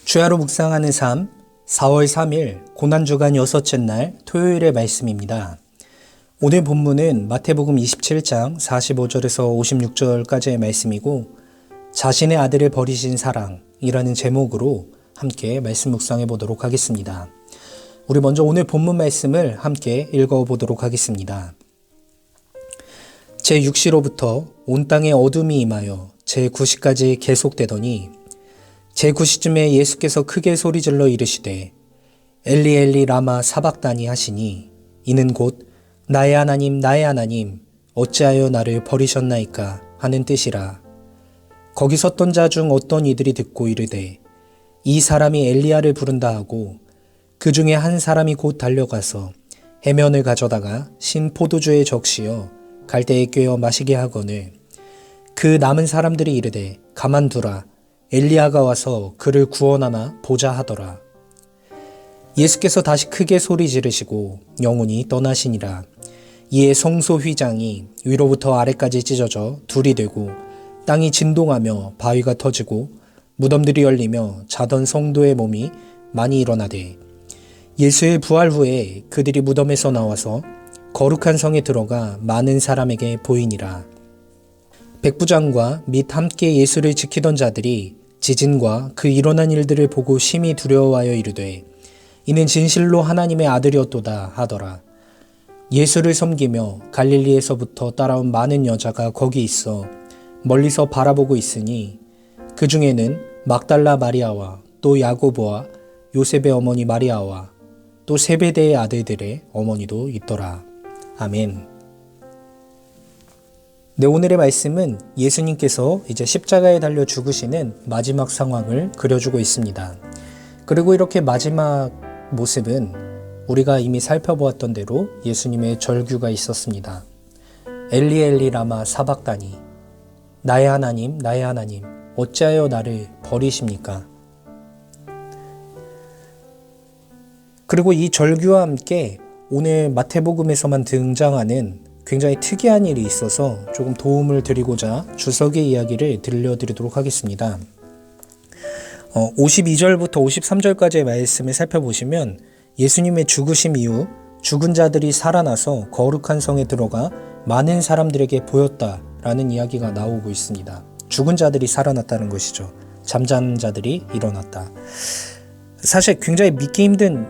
주야로 묵상하는 삶 4월 3일 고난주간 여섯째 날 토요일의 말씀입니다. 오늘 본문은 마태복음 27장 45절에서 56절까지의 말씀이고 자신의 아들을 버리신 사랑이라는 제목으로 함께 말씀 묵상해 보도록 하겠습니다. 우리 먼저 오늘 본문 말씀을 함께 읽어보도록 하겠습니다. 제6시로부터 온 땅에 어둠이 임하여 제9시까지 계속되더니 제9시쯤에 예수께서 크게 소리질러 이르시되 엘리 엘리 라마 사박다니 하시니 이는 곧 나의 하나님 나의 하나님 어찌하여 나를 버리셨나이까 하는 뜻이라. 거기 섰던 자 중 어떤 이들이 듣고 이르되 이 사람이 엘리야를 부른다 하고 그 중에 한 사람이 곧 달려가서 해면을 가져다가 신 포도주에 적시어 갈대에 꿰어 마시게 하거늘 그 남은 사람들이 이르되 가만두라 엘리야가 와서 그를 구원하나 보자 하더라. 예수께서 다시 크게 소리 지르시고 영혼이 떠나시니라. 이에 성소 휘장이 위로부터 아래까지 찢어져 둘이 되고 땅이 진동하며 바위가 터지고 무덤들이 열리며 자던 성도의 몸이 많이 일어나되 예수의 부활 후에 그들이 무덤에서 나와서 거룩한 성에 들어가 많은 사람에게 보이니라. 백부장과 및 함께 예수를 지키던 자들이 지진과 그 일어난 일들을 보고 심히 두려워하여 이르되 이는 진실로 하나님의 아들이었도다 하더라. 예수를 섬기며 갈릴리에서부터 따라온 많은 여자가 거기 있어 멀리서 바라보고 있으니 그 중에는 막달라 마리아와 또 야고보와 요셉의 어머니 마리아와 또 세베대의 아들들의 어머니도 있더라. 아멘. 네, 오늘의 말씀은 예수님께서 이제 십자가에 달려 죽으시는 마지막 상황을 그려주고 있습니다. 그리고 이렇게 마지막 모습은 우리가 이미 살펴보았던 대로 예수님의 절규가 있었습니다. 엘리 엘리 라마 사박다니 나의 하나님 나의 하나님 어찌하여 나를 버리십니까? 그리고 이 절규와 함께 오늘 마태복음에서만 등장하는 굉장히 특이한 일이 있어서 조금 도움을 드리고자 주석의 이야기를 들려드리도록 하겠습니다. 52절부터 53절까지의 말씀을 살펴보시면 예수님의 죽으심 이후 죽은 자들이 살아나서 거룩한 성에 들어가 많은 사람들에게 보였다라는 이야기가 나오고 있습니다. 죽은 자들이 살아났다는 것이죠. 잠자는 자들이 일어났다. 사실 굉장히 믿기 힘든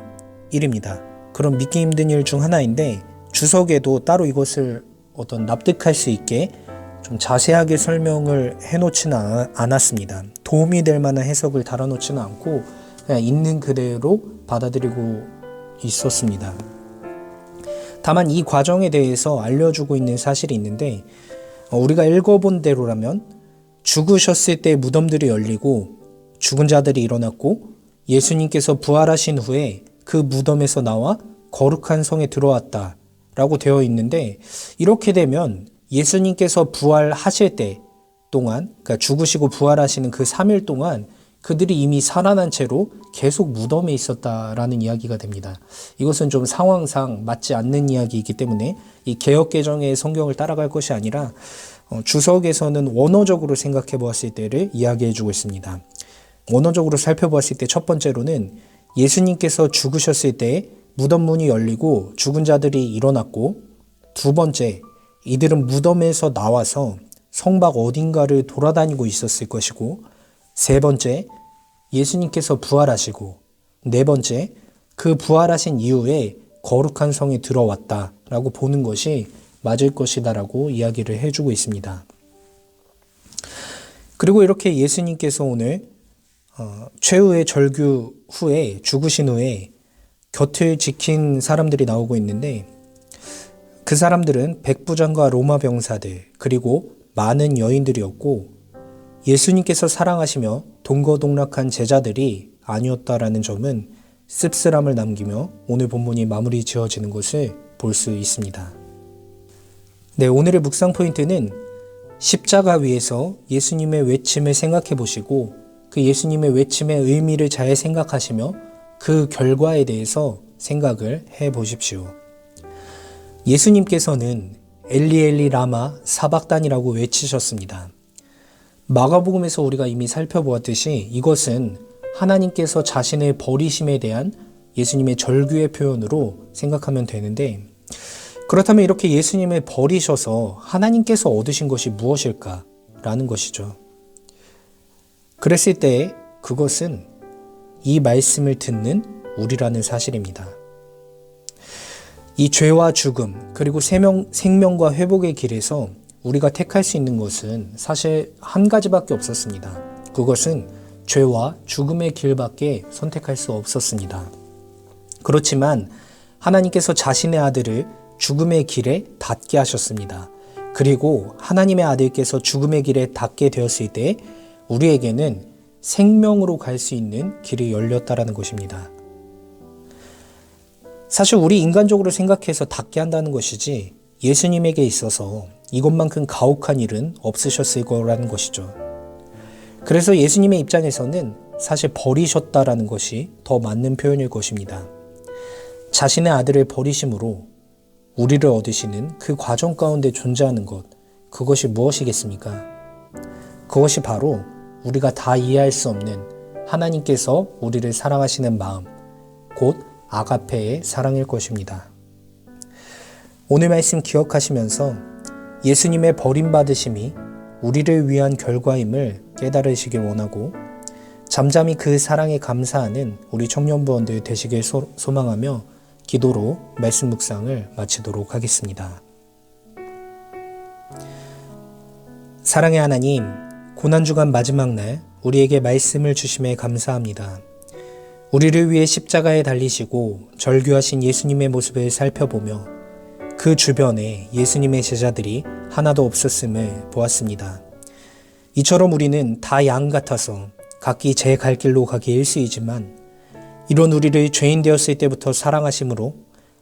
일입니다. 그런 믿기 힘든 일 중 하나인데 주석에도 따로 이것을 어떤 납득할 수 있게 좀 자세하게 설명을 해놓지는 않았습니다. 도움이 될 만한 해석을 달아놓지는 않고 그냥 있는 그대로 받아들이고 있었습니다. 다만 이 과정에 대해서 알려주고 있는 사실이 있는데 우리가 읽어본 대로라면 죽으셨을 때 무덤들이 열리고 죽은 자들이 일어났고 예수님께서 부활하신 후에 그 무덤에서 나와 거룩한 성에 들어왔다 라고 되어 있는데 이렇게 되면 예수님께서 부활하실 때 동안 그러니까 죽으시고 부활하시는 그 3일 동안 그들이 이미 살아난 채로 계속 무덤에 있었다라는 이야기가 됩니다. 이것은 좀 상황상 맞지 않는 이야기이기 때문에 이 개역개정의 성경을 따라갈 것이 아니라 주석에서는 원어적으로 생각해 보았을 때를 이야기해 주고 있습니다. 원어적으로 살펴보았을 때 첫 번째로는 예수님께서 죽으셨을 때 무덤 문이 열리고 죽은 자들이 일어났고 두 번째, 이들은 무덤에서 나와서 성 밖 어딘가를 돌아다니고 있었을 것이고 세 번째, 예수님께서 부활하시고 네 번째, 그 부활하신 이후에 거룩한 성에 들어왔다라고 보는 것이 맞을 것이다라고 이야기를 해주고 있습니다. 그리고 이렇게 예수님께서 오늘 최후의 절규 후에 죽으신 후에 곁을 지킨 사람들이 나오고 있는데 그 사람들은 백부장과 로마 병사들 그리고 많은 여인들이었고 예수님께서 사랑하시며 동거동락한 제자들이 아니었다라는 점은 씁쓸함을 남기며 오늘 본문이 마무리 지어지는 것을 볼 수 있습니다. 네, 오늘의 묵상 포인트는 십자가 위에서 예수님의 외침을 생각해 보시고 그 예수님의 외침의 의미를 잘 생각하시며 그 결과에 대해서 생각을 해 보십시오. 예수님께서는 엘리 엘리 라마 사박단이라고 외치셨습니다. 마가복음에서 우리가 이미 살펴보았듯이 이것은 하나님께서 자신을 버리심에 대한 예수님의 절규의 표현으로 생각하면 되는데, 그렇다면 이렇게 예수님을 버리셔서 하나님께서 얻으신 것이 무엇일까? 라는 것이죠. 그랬을 때 그것은 이 말씀을 듣는 우리라는 사실입니다. 이 죄와 죽음, 그리고 생명과 회복의 길에서 우리가 택할 수 있는 것은 사실 한 가지밖에 없었습니다. 그것은 죄와 죽음의 길밖에 선택할 수 없었습니다. 그렇지만 하나님께서 자신의 아들을 죽음의 길에 닿게 하셨습니다. 그리고 하나님의 아들께서 죽음의 길에 닿게 되었을 때 우리에게는 생명으로 갈 수 있는 길이 열렸다라는 것입니다. 사실 우리 인간적으로 생각해서 닿게 한다는 것이지 예수님에게 있어서 이것만큼 가혹한 일은 없으셨을 거라는 것이죠. 그래서 예수님의 입장에서는 사실 버리셨다라는 것이 더 맞는 표현일 것입니다. 자신의 아들을 버리심으로 우리를 얻으시는 그 과정 가운데 존재하는 것, 그것이 무엇이겠습니까? 그것이 바로 우리가 다 이해할 수 없는 하나님께서 우리를 사랑하시는 마음, 곧 아가페의 사랑일 것입니다. 오늘 말씀 기억하시면서 예수님의 버림받으심이 우리를 위한 결과임을 깨달으시길 원하고 잠잠히 그 사랑에 감사하는 우리 청년부원들 되시길 소망하며 기도로 말씀 묵상을 마치도록 하겠습니다. 사랑의 하나님, 고난주간 마지막 날 우리에게 말씀을 주심에 감사합니다. 우리를 위해 십자가에 달리시고 절규하신 예수님의 모습을 살펴보며 그 주변에 예수님의 제자들이 하나도 없었음을 보았습니다. 이처럼 우리는 다 양 같아서 각기 제 갈 길로 가기 일쑤이지만 이런 우리를 죄인 되었을 때부터 사랑하심으로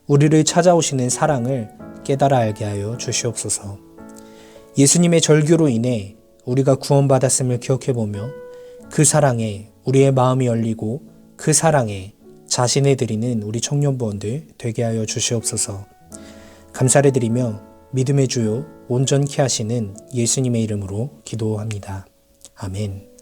우리를 찾아오시는 사랑을 깨달아 알게 하여 주시옵소서. 예수님의 절규로 인해 우리가 구원받았음을 기억해보며 그 사랑에 우리의 마음이 열리고 그 사랑에 자신을 드리는 우리 청년부원들 되게 하여 주시옵소서. 감사를 드리며 믿음의 주요 온전케 하시는 예수님의 이름으로 기도합니다. 아멘.